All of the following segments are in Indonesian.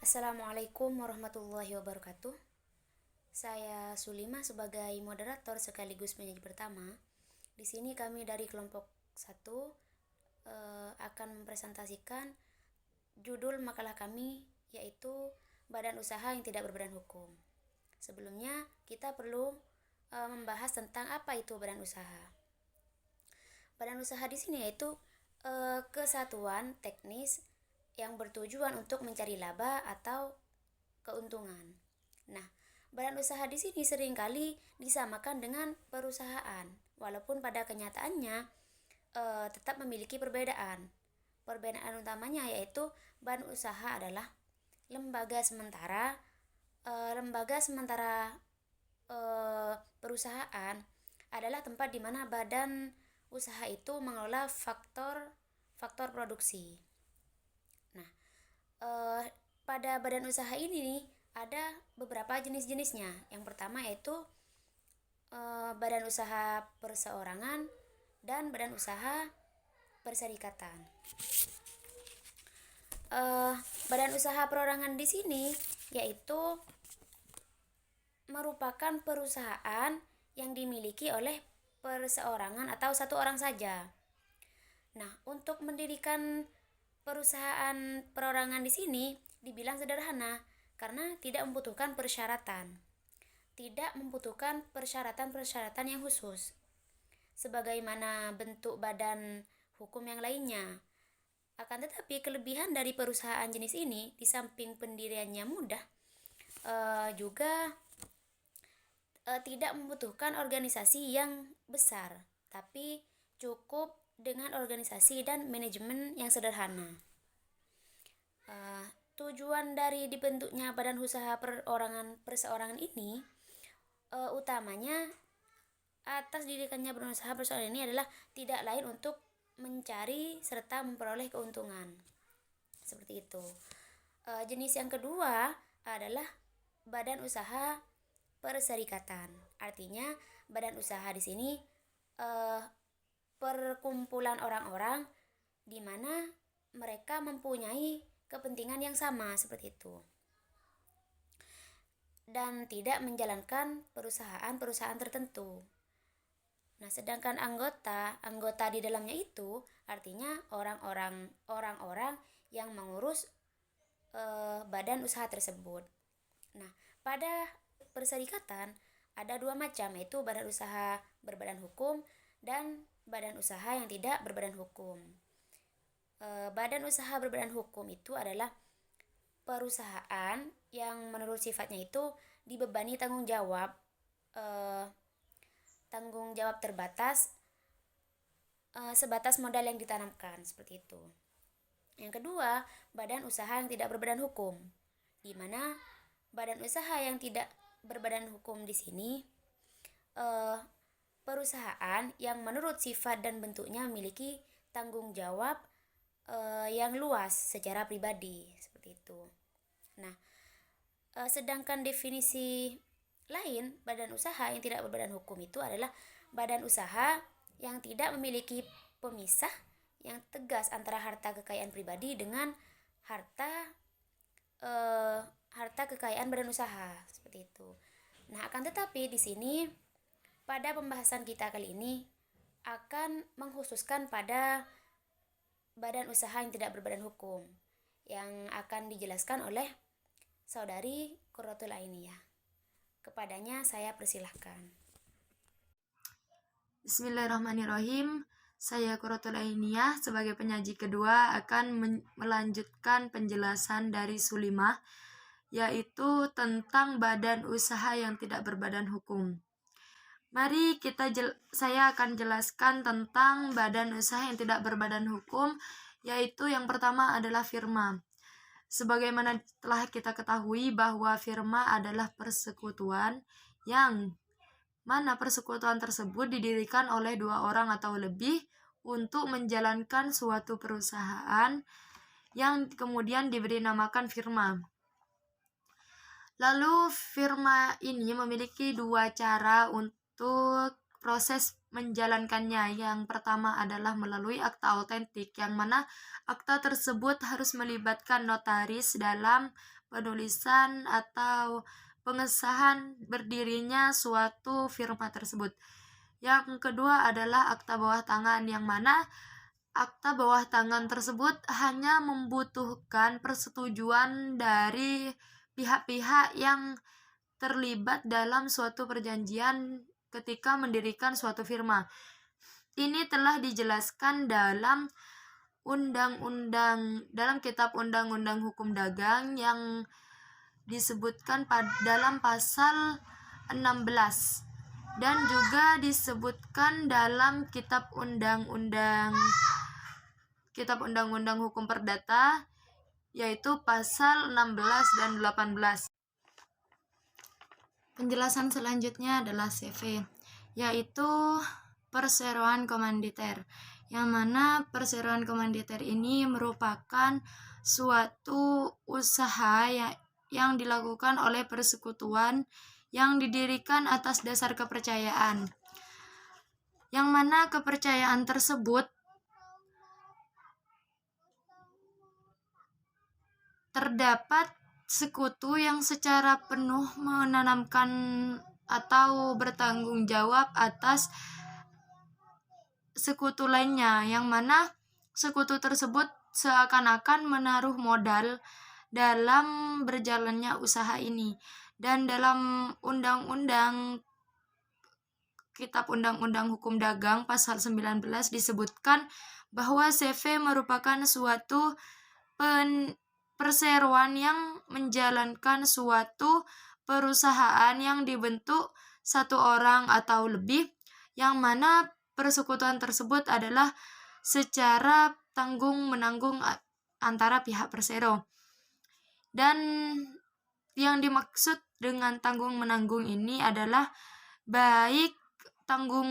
Assalamualaikum warahmatullahi wabarakatuh. Saya Sulima sebagai moderator sekaligus penyanyi pertama. Di sini kami dari kelompok 1 akan mempresentasikan judul makalah kami, yaitu Badan Usaha yang Tidak Berbadan Hukum. Sebelumnya kita perlu membahas tentang apa itu badan usaha. Badan usaha di sini yaitu kesatuan teknis yang bertujuan untuk mencari laba atau keuntungan. Nah, badan usaha di sini seringkali disamakan dengan perusahaan, walaupun pada kenyataannya tetap memiliki perbedaan. Perbedaan utamanya yaitu badan usaha adalah lembaga sementara perusahaan adalah tempat di mana badan usaha itu mengelola faktor produksi. Nah, pada badan usaha ini ada beberapa jenis-jenisnya. Yang pertama yaitu badan usaha perseorangan dan badan usaha perserikatan. Badan usaha perorangan di sini yaitu merupakan perusahaan yang dimiliki oleh perseorangan atau satu orang saja. Nah, untuk mendirikan perusahaan perorangan di sini dibilang sederhana karena tidak membutuhkan persyaratan. Tidak membutuhkan persyaratan-persyaratan yang khusus. Sebagaimana bentuk badan hukum yang lainnya. Akan tetapi kelebihan dari perusahaan jenis ini di samping pendiriannya mudah, juga tidak membutuhkan organisasi yang besar, tapi cukup dengan organisasi dan manajemen yang sederhana. Tujuan dari dibentuknya badan usaha perseorangan ini utamanya atas didirikannya badan usaha perseorangan ini adalah tidak lain untuk mencari serta memperoleh keuntungan. Seperti itu. Jenis yang kedua adalah badan usaha perserikatan. Artinya badan usaha di sini perkumpulan orang-orang di mana mereka mempunyai kepentingan yang sama seperti itu dan tidak menjalankan perusahaan tertentu. Nah, sedangkan anggota di dalamnya itu artinya orang-orang yang mengurus badan usaha tersebut. Nah, pada perserikatan ada dua macam, yaitu badan usaha berbadan hukum dan badan usaha yang tidak berbadan hukum. Badan usaha berbadan hukum itu adalah perusahaan yang menurut sifatnya itu dibebani tanggung jawab terbatas sebatas modal yang ditanamkan, seperti itu. Yang kedua, badan usaha yang tidak berbadan hukum, di mana badan usaha yang tidak berbadan hukum di sini perusahaan yang menurut sifat dan bentuknya memiliki tanggung jawab yang luas secara pribadi, seperti itu. Nah, sedangkan definisi lain badan usaha yang tidak berbadan hukum itu adalah badan usaha yang tidak memiliki pemisah yang tegas antara harta kekayaan pribadi dengan harta kekayaan badan usaha, seperti itu. Nah, akan tetapi di sini pada pembahasan kita kali ini akan mengkhususkan pada badan usaha yang tidak berbadan hukum yang akan dijelaskan oleh saudari Qurratul Ainiyah. Kepadanya saya persilahkan. Bismillahirrahmanirrahim. Saya Qurratul Ainiyah sebagai penyaji kedua akan melanjutkan penjelasan dari Sulimah, yaitu tentang badan usaha yang tidak berbadan hukum. Mari saya akan jelaskan tentang badan usaha yang tidak berbadan hukum, yaitu yang pertama adalah firma. Sebagaimana telah kita ketahui bahwa firma adalah persekutuan yang mana persekutuan tersebut didirikan oleh dua orang atau lebih untuk menjalankan suatu perusahaan yang kemudian diberi namakan firma. Lalu firma ini memiliki dua cara untuk proses menjalankannya. Yang pertama adalah melalui akta autentik, yang mana akta tersebut harus melibatkan notaris dalam penulisan atau pengesahan berdirinya suatu firma tersebut. Yang kedua adalah akta bawah tangan, yang mana akta bawah tangan tersebut hanya membutuhkan persetujuan dari pihak-pihak yang terlibat dalam suatu perjanjian ketika mendirikan suatu firma. Ini telah dijelaskan dalam kitab Undang-Undang Hukum Dagang yang disebutkan dalam pasal 16 dan juga disebutkan dalam kitab Undang-Undang Hukum Perdata, yaitu pasal 16 dan 18. Penjelasan selanjutnya adalah CV, yaitu perseroan komanditer, yang mana perseroan komanditer ini merupakan suatu usaha yang dilakukan oleh persekutuan yang didirikan atas dasar kepercayaan, yang mana kepercayaan tersebut terdapat sekutu yang secara penuh menanamkan atau bertanggung jawab atas sekutu lainnya, yang mana sekutu tersebut seakan-akan menaruh modal dalam berjalannya usaha ini. Dan dalam kitab Undang-Undang Hukum Dagang pasal 19 disebutkan bahwa CV merupakan suatu perseroan yang menjalankan suatu perusahaan yang dibentuk satu orang atau lebih, yang mana persekutuan tersebut adalah secara tanggung-menanggung antara pihak persero. Dan yang dimaksud dengan tanggung-menanggung ini adalah baik tanggung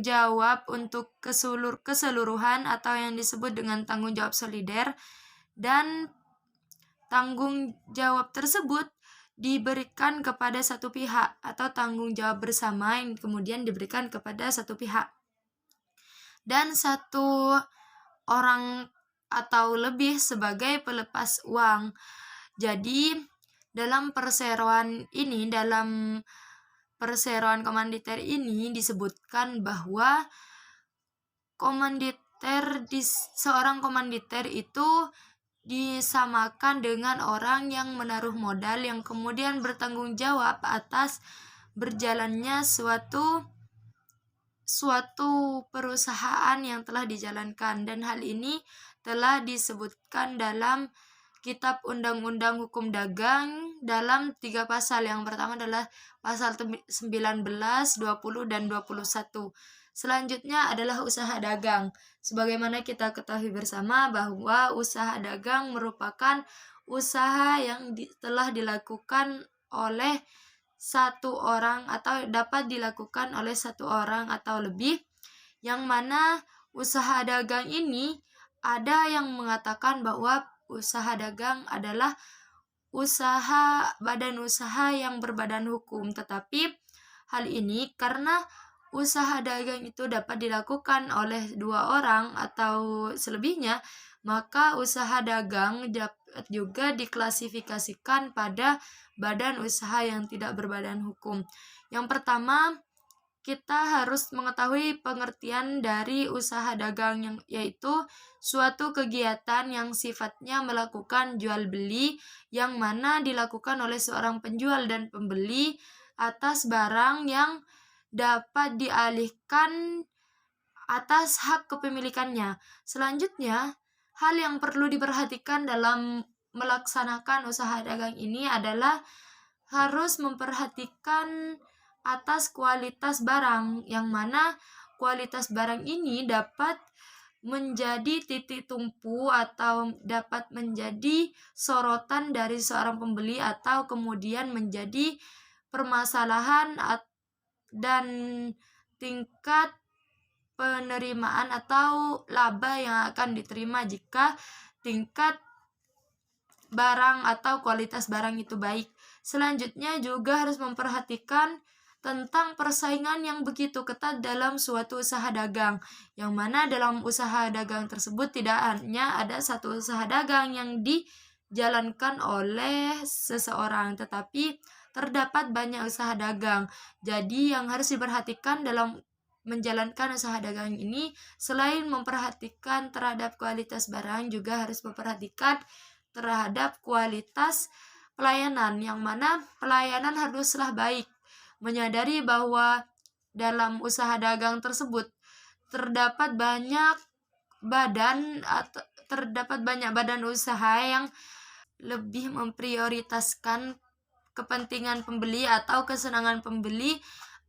jawab untuk keseluruhan atau yang disebut dengan tanggung jawab solider, dan tanggung jawab tersebut diberikan kepada satu pihak, atau tanggung jawab bersama yang kemudian diberikan kepada satu pihak dan satu orang atau lebih sebagai pelepas uang. Jadi dalam perseroan komanditer ini disebutkan bahwa seorang komanditer itu disamakan dengan orang yang menaruh modal yang kemudian bertanggung jawab atas berjalannya suatu perusahaan yang telah dijalankan. Dan hal ini telah disebutkan dalam kitab Undang-Undang Hukum Dagang dalam 3 pasal. Yang pertama adalah pasal 19, 20, dan 21. Selanjutnya adalah usaha dagang. Sebagaimana kita ketahui bersama bahwa usaha dagang merupakan usaha yang telah dilakukan oleh satu orang atau dapat dilakukan oleh satu orang atau lebih, yang mana usaha dagang ini ada yang mengatakan bahwa usaha dagang adalah badan usaha yang berbadan hukum. Tetapi hal ini karena usaha dagang itu dapat dilakukan oleh 2 orang atau selebihnya, maka usaha dagang dapat juga diklasifikasikan pada badan usaha yang tidak berbadan hukum. Yang pertama, kita harus mengetahui pengertian dari usaha dagang, yaitu suatu kegiatan yang sifatnya melakukan jual beli, yang mana dilakukan oleh seorang penjual dan pembeli atas barang yang dapat dialihkan atas hak kepemilikannya. Selanjutnya, hal yang perlu diperhatikan dalam melaksanakan usaha dagang ini adalah harus memperhatikan atas kualitas barang, yang mana kualitas barang ini dapat menjadi titik tumpu atau dapat menjadi sorotan dari seorang pembeli, atau kemudian menjadi permasalahan dan tingkat penerimaan atau laba yang akan diterima jika tingkat barang atau kualitas barang itu baik. Selanjutnya juga harus memperhatikan tentang persaingan yang begitu ketat dalam suatu usaha dagang, yang mana dalam usaha dagang tersebut tidak hanya ada satu usaha dagang yang dijalankan oleh seseorang, tetapi terdapat banyak usaha dagang. Jadi yang harus diperhatikan dalam menjalankan usaha dagang ini, selain memperhatikan terhadap kualitas barang, juga harus memperhatikan terhadap kualitas pelayanan, yang mana pelayanan haruslah baik. Menyadari bahwa dalam usaha dagang tersebut terdapat banyak badan usaha yang lebih memprioritaskan kepentingan pembeli atau kesenangan pembeli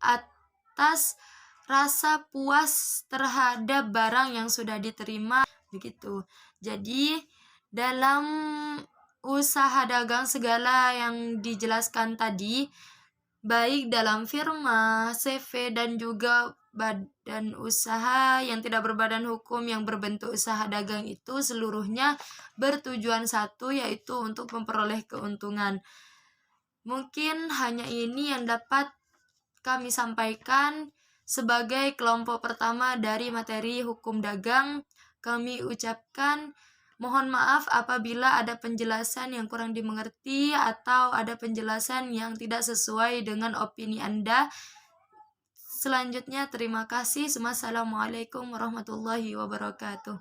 atas rasa puas terhadap barang yang sudah diterima, begitu. Jadi dalam usaha dagang segala yang dijelaskan tadi, baik dalam firma, CV, dan juga badan usaha yang tidak berbadan hukum yang berbentuk usaha dagang, itu seluruhnya bertujuan satu, yaitu untuk memperoleh keuntungan. Mungkin hanya ini yang dapat kami sampaikan sebagai kelompok pertama dari materi hukum dagang. Kami ucapkan mohon maaf apabila ada penjelasan yang kurang dimengerti atau ada penjelasan yang tidak sesuai dengan opini Anda. Selanjutnya, terima kasih. Wassalamualaikum warahmatullahi wabarakatuh.